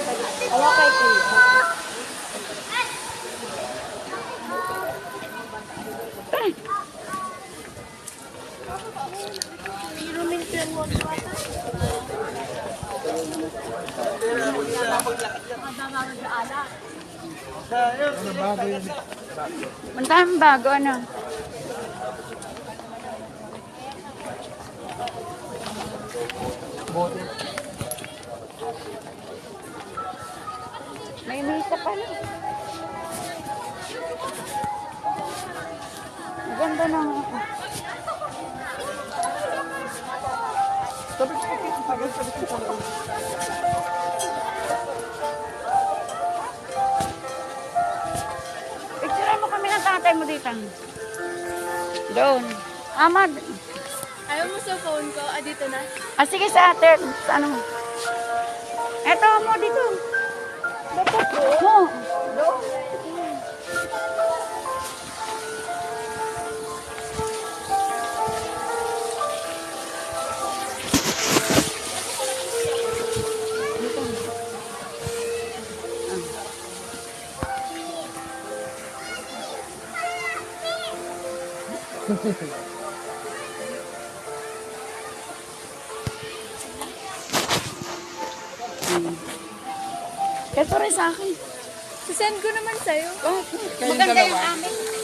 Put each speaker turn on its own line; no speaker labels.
Awa kay kuya.
Ano bago yun?
Ang daming bago, ano?
Bote.
May misa pala. Ang ganda ng... Picturean mo kami ng tatay mo dito. Doon. Amad.
Ayaw mo sa phone ko? Ah, dito na?
Ah, sige sa ate. Sa ano mo? Eto mo dito. Dapat mo. Ito rin sa akin.
Send ko naman sa'yo.
Oh, maganda yung amin.